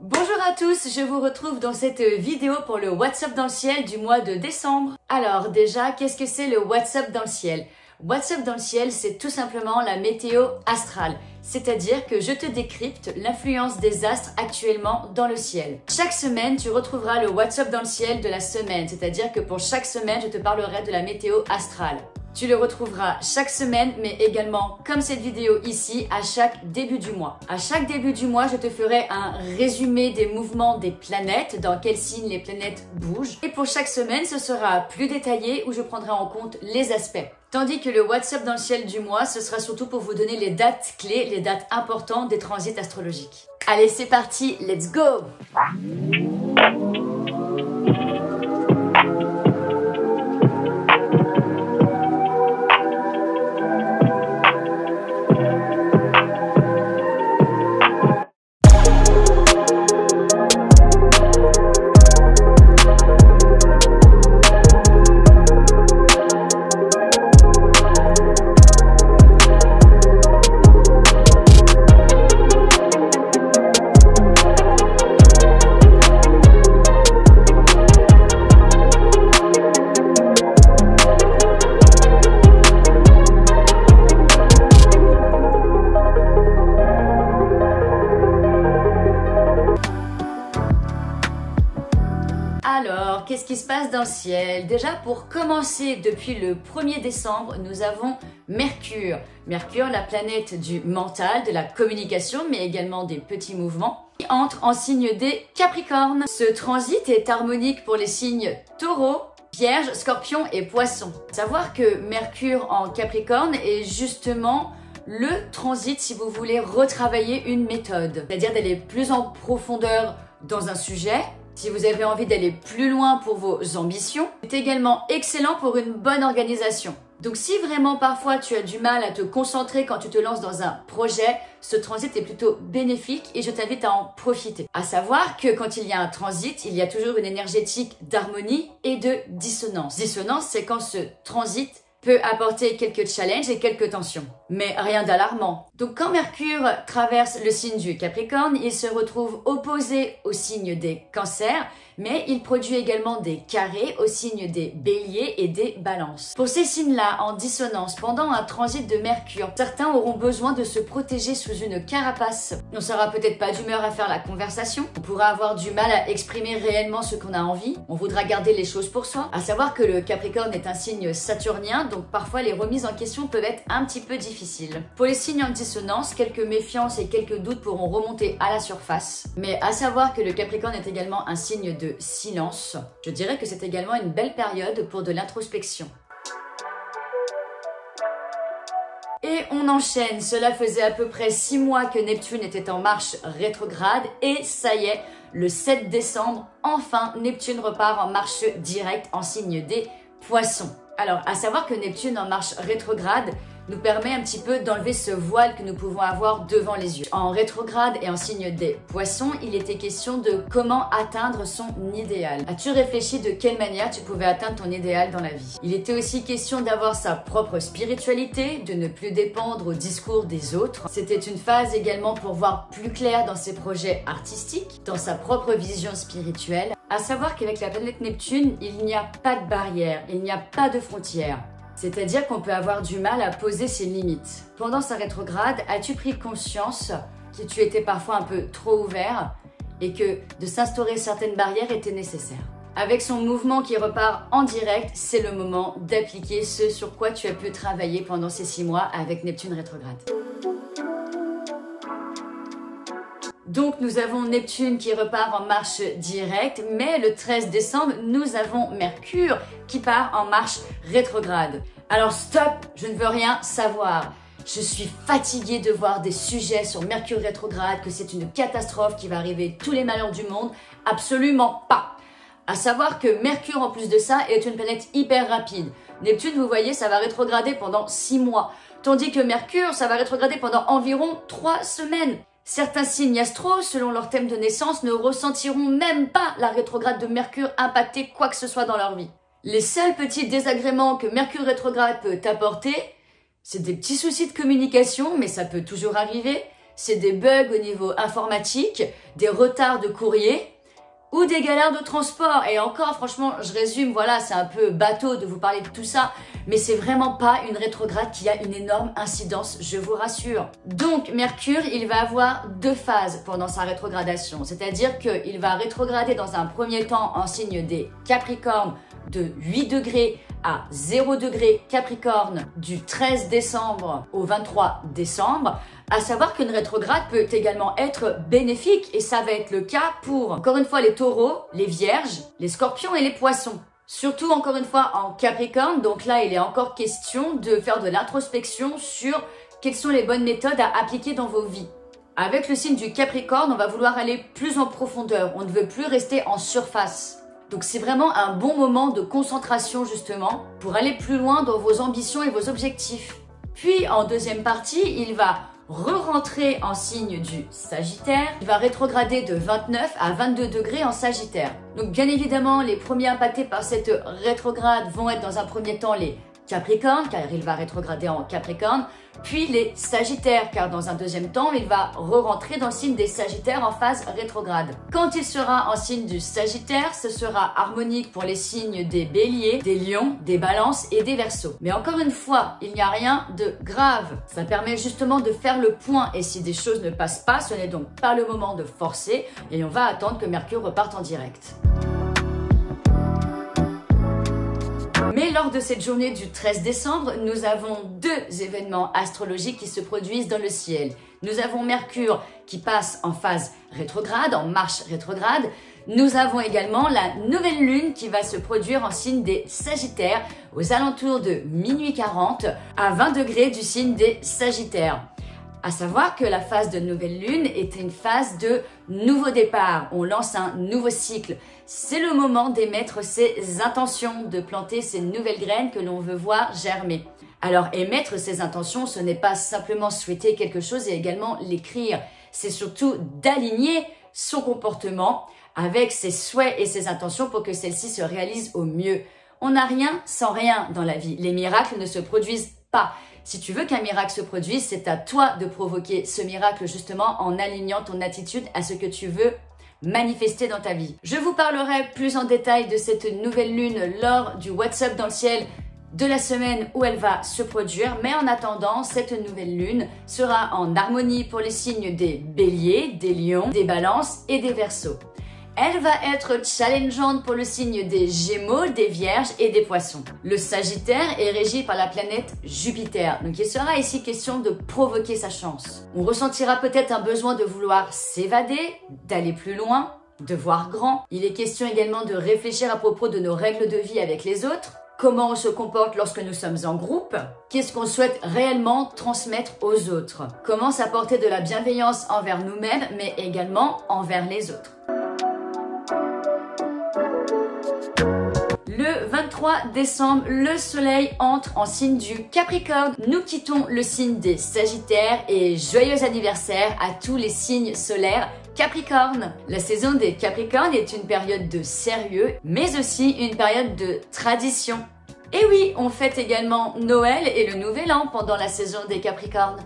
Bonjour à tous, je vous retrouve dans cette vidéo pour le WhatsApp dans le ciel du mois de décembre. Alors déjà, qu'est-ce que c'est le WhatsApp dans le ciel? WhatsApp dans le ciel, c'est tout simplement la météo astrale, c'est-à-dire que je te décrypte l'influence des astres actuellement dans le ciel. Chaque semaine, tu retrouveras le WhatsApp dans le ciel de la semaine, c'est-à-dire que pour chaque semaine, je te parlerai de la météo astrale. Tu le retrouveras chaque semaine, mais également, comme cette vidéo ici, à chaque début du mois. À chaque début du mois, je te ferai un résumé des mouvements des planètes, dans quel signe les planètes bougent. Et pour chaque semaine, ce sera plus détaillé où je prendrai en compte les aspects. Tandis que le WhatsApp dans le ciel du mois, ce sera surtout pour vous donner les dates clés, les dates importantes des transits astrologiques. Allez, c'est parti, let's go! Alors, qu'est-ce qui se passe dans le ciel? Déjà, pour commencer, depuis le 1er décembre, nous avons Mercure. Mercure, la planète du mental, de la communication, mais également des petits mouvements, qui entre en signe des Capricornes. Ce transit est harmonique pour les signes Taureau, Vierge, Scorpion et Poisson. Savoir que Mercure en Capricorne est justement le transit si vous voulez retravailler une méthode, c'est-à-dire d'aller plus en profondeur dans un sujet. Si vous avez envie d'aller plus loin pour vos ambitions, c'est également excellent pour une bonne organisation. Donc si vraiment parfois tu as du mal à te concentrer quand tu te lances dans un projet, ce transit est plutôt bénéfique et je t'invite à en profiter. À savoir que quand il y a un transit, il y a toujours une énergétique d'harmonie et de dissonance. Dissonance, c'est quand ce transit peut apporter quelques challenges et quelques tensions, mais rien d'alarmant. Donc quand Mercure traverse le signe du Capricorne, il se retrouve opposé au signe des Cancers, mais il produit également des carrés au signe des Béliers et des Balances. Pour ces signes-là, en dissonance, pendant un transit de Mercure, certains auront besoin de se protéger sous une carapace. On sera peut-être pas d'humeur à faire la conversation, on pourra avoir du mal à exprimer réellement ce qu'on a envie, on voudra garder les choses pour soi. À savoir que le Capricorne est un signe saturnien, donc parfois les remises en question peuvent être un petit peu difficiles. Pour les signes en dissonance, quelques méfiances et quelques doutes pourront remonter à la surface. Mais à savoir que le Capricorne est également un signe de silence. Je dirais que c'est également une belle période pour de l'introspection. Et on enchaîne, cela faisait à peu près 6 mois que Neptune était en marche rétrograde et ça y est, le 7 décembre, enfin Neptune repart en marche directe en signe des Poissons. Alors, à savoir que Neptune en marche rétrograde nous permet un petit peu d'enlever ce voile que nous pouvons avoir devant les yeux. En rétrograde et en signe des Poissons, il était question de comment atteindre son idéal. As-tu réfléchi de quelle manière tu pouvais atteindre ton idéal dans la vie? Il était aussi question d'avoir sa propre spiritualité, de ne plus dépendre au discours des autres. C'était une phase également pour voir plus clair dans ses projets artistiques, dans sa propre vision spirituelle. À savoir qu'avec la planète Neptune, il n'y a pas de barrière, il n'y a pas de frontières. C'est-à-dire qu'on peut avoir du mal à poser ses limites. Pendant sa rétrograde, as-tu pris conscience que tu étais parfois un peu trop ouvert et que de s'instaurer certaines barrières était nécessaire? Avec son mouvement qui repart en direct, c'est le moment d'appliquer ce sur quoi tu as pu travailler pendant ces 6 mois avec Neptune rétrograde. Donc nous avons Neptune qui repart en marche directe, mais le 13 décembre, nous avons Mercure qui part en marche rétrograde. Alors stop, je ne veux rien savoir. Je suis fatiguée de voir des sujets sur Mercure rétrograde, que c'est une catastrophe qui va arriver tous les malheurs du monde. Absolument pas. À savoir que Mercure, en plus de ça, est une planète hyper rapide. Neptune, vous voyez, ça va rétrograder pendant 6 mois. Tandis que Mercure, ça va rétrograder pendant environ 3 semaines. Certains signes astro, selon leur thème de naissance, ne ressentiront même pas la rétrograde de Mercure impacter quoi que ce soit dans leur vie. Les seuls petits désagréments que Mercure rétrograde peut apporter, c'est des petits soucis de communication, mais ça peut toujours arriver. c'est des bugs au niveau informatique, des retards de courrier ou des galères de transport. Et encore, franchement, je résume, voilà, c'est un peu bateau de vous parler de tout ça, mais c'est vraiment pas une rétrograde qui a une énorme incidence, je vous rassure. Donc, Mercure, il va avoir deux phases pendant sa rétrogradation, c'est-à-dire qu'il va rétrograder dans un premier temps en signe des Capricornes de 8 degrés à 0 degré Capricorne du 13 décembre au 23 décembre. À savoir qu'une rétrograde peut également être bénéfique et ça va être le cas pour, encore une fois, les taureaux, les vierges, les scorpions et les poissons. Surtout, encore une fois, en Capricorne. Donc là, il est encore question de faire de l'introspection sur quelles sont les bonnes méthodes à appliquer dans vos vies. Avec le signe du Capricorne, on va vouloir aller plus en profondeur. On ne veut plus rester en surface. Donc c'est vraiment un bon moment de concentration justement pour aller plus loin dans vos ambitions et vos objectifs. Puis en deuxième partie, il va re-rentrer en signe du Sagittaire. Il va rétrograder de 29 à 22 degrés en Sagittaire. Donc bien évidemment, les premiers impactés par cette rétrograde vont être dans un premier temps les Capricornes, car il va rétrograder en Capricorne, puis les Sagittaires, car dans un deuxième temps, il va re-rentrer dans le signe des Sagittaires en phase rétrograde. Quand il sera en signe du Sagittaire, ce sera harmonique pour les signes des Béliers, des Lions, des Balances et des Verseaux. Mais encore une fois, il n'y a rien de grave. Ça permet justement de faire le point et si des choses ne passent pas, ce n'est donc pas le moment de forcer et on va attendre que Mercure reparte en direct. Mais lors de cette journée du 13 décembre, nous avons deux événements astrologiques qui se produisent dans le ciel. Nous avons Mercure qui passe en phase rétrograde, en marche rétrograde. Nous avons également la nouvelle lune qui va se produire en signe des Sagittaires aux alentours de minuit 40 à 20 degrés du signe des Sagittaires. À savoir que la phase de nouvelle lune est une phase de nouveau départ. On lance un nouveau cycle. C'est le moment d'émettre ses intentions, de planter ces nouvelles graines que l'on veut voir germer. Alors émettre ses intentions, ce n'est pas simplement souhaiter quelque chose et également l'écrire. C'est surtout d'aligner son comportement avec ses souhaits et ses intentions pour que celles-ci se réalisent au mieux. On n'a rien sans rien dans la vie. Les miracles ne se produisent pas. Si tu veux qu'un miracle se produise, c'est à toi de provoquer ce miracle justement en alignant ton attitude à ce que tu veux manifester dans ta vie. Je vous parlerai plus en détail de cette nouvelle lune lors du WhatsApp dans le ciel de la semaine où elle va se produire. Mais en attendant, cette nouvelle lune sera en harmonie pour les signes des Béliers, des Lions, des Balances et des Verseaux. Elle va être challengeante pour le signe des Gémeaux, des Vierges et des Poissons. Le Sagittaire est régi par la planète Jupiter, donc il sera ici question de provoquer sa chance. On ressentira peut-être un besoin de vouloir s'évader, d'aller plus loin, de voir grand. Il est question également de réfléchir à propos de nos règles de vie avec les autres, comment on se comporte lorsque nous sommes en groupe, qu'est-ce qu'on souhaite réellement transmettre aux autres, comment s'apporter de la bienveillance envers nous-mêmes, mais également envers les autres. Le 23 décembre, le soleil entre en signe du Capricorne. Nous quittons le signe des Sagittaires et joyeux anniversaire à tous les signes solaires Capricorne. La saison des Capricornes est une période de sérieux, mais aussi une période de tradition. Et oui, on fête également Noël et le Nouvel An pendant la saison des Capricornes.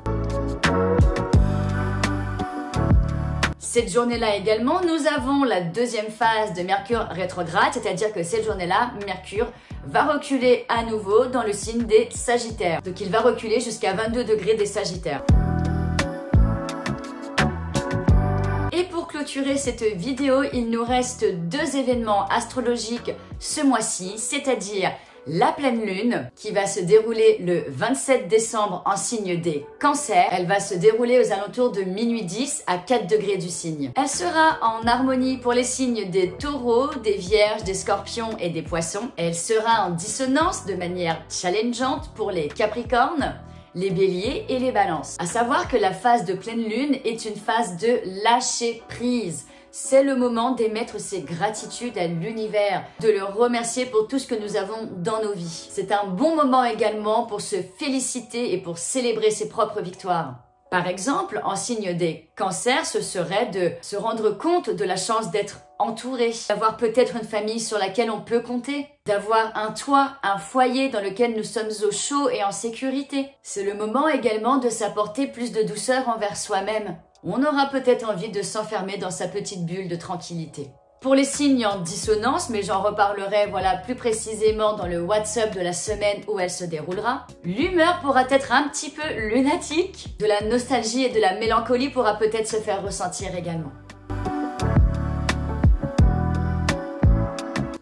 Cette journée-là également, nous avons la deuxième phase de Mercure rétrograde, c'est-à-dire que cette journée-là, Mercure va reculer à nouveau dans le signe des Sagittaires. Donc il va reculer jusqu'à 22 degrés des Sagittaires. Et pour clôturer cette vidéo, il nous reste deux événements astrologiques ce mois-ci, c'est-à-dire la pleine lune qui va se dérouler le 27 décembre en signe des Cancers. Elle va se dérouler aux alentours de minuit 10 à 4 degrés du signe. Elle sera en harmonie pour les signes des Taureaux, des Vierges, des Scorpions et des Poissons. Elle sera en dissonance de manière challengeante pour les Capricornes, les Béliers et les Balances. À savoir que la phase de pleine lune est une phase de lâcher prise. C'est le moment d'émettre ses gratitudes à l'univers, de le remercier pour tout ce que nous avons dans nos vies. C'est un bon moment également pour se féliciter et pour célébrer ses propres victoires. Par exemple, en signe des cancers, ce serait de se rendre compte de la chance d'être entouré, d'avoir peut-être une famille sur laquelle on peut compter, d'avoir un toit, un foyer dans lequel nous sommes au chaud et en sécurité. C'est le moment également de s'apporter plus de douceur envers soi-même. On aura peut-être envie de s'enfermer dans sa petite bulle de tranquillité. Pour les signes en dissonance, mais j'en reparlerai plus précisément dans le WhatsApp de la semaine où elle se déroulera, l'humeur pourra être un petit peu lunatique, de la nostalgie et de la mélancolie pourra peut-être se faire ressentir également.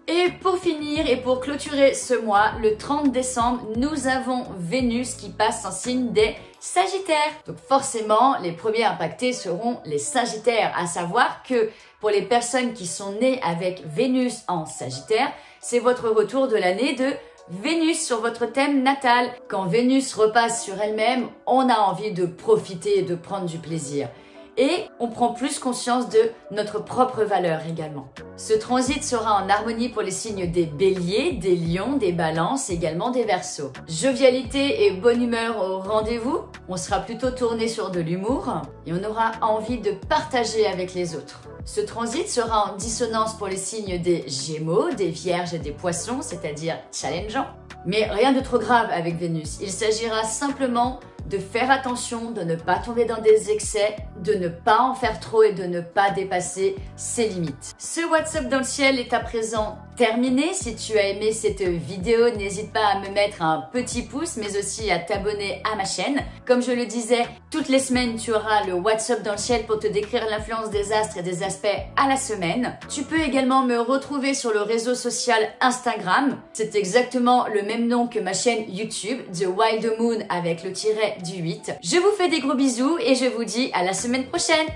Et pour finir et pour clôturer ce mois, le 30 décembre, nous avons Vénus qui passe en signe des Sagittaires. Donc forcément, les premiers impactés seront les Sagittaires, à savoir que pour les personnes qui sont nées avec Vénus en Sagittaire, c'est votre retour de l'année de Vénus sur votre thème natal. Quand Vénus repasse sur elle-même, on a envie de profiter et de prendre du plaisir. Et on prend plus conscience de notre propre valeur également. Ce transit sera en harmonie pour les signes des Béliers, des Lions, des Balances, également des Verseaux. Jovialité et bonne humeur au rendez-vous. On sera plutôt tourné sur de l'humour et on aura envie de partager avec les autres. Ce transit sera en dissonance pour les signes des Gémeaux, des Vierges et des Poissons, c'est-à-dire challengeant. Mais rien de trop grave avec Vénus. Il s'agira simplement de faire attention, de ne pas tomber dans des excès, de ne pas en faire trop et de ne pas dépasser ses limites. Ce WhatsApp dans le ciel est à présent terminé. Si tu as aimé cette vidéo, n'hésite pas à me mettre un petit pouce, mais aussi à t'abonner à ma chaîne. Comme je le disais, toutes les semaines, tu auras le WhatsApp dans le ciel pour te décrire l'influence des astres et des aspects à la semaine. Tu peux également me retrouver sur le réseau social Instagram. C'est exactement le même nom que ma chaîne YouTube, The Wild Moon avec le tiret du 8. Je vous fais des gros bisous et je vous dis à la semaine prochaine.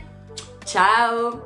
Ciao!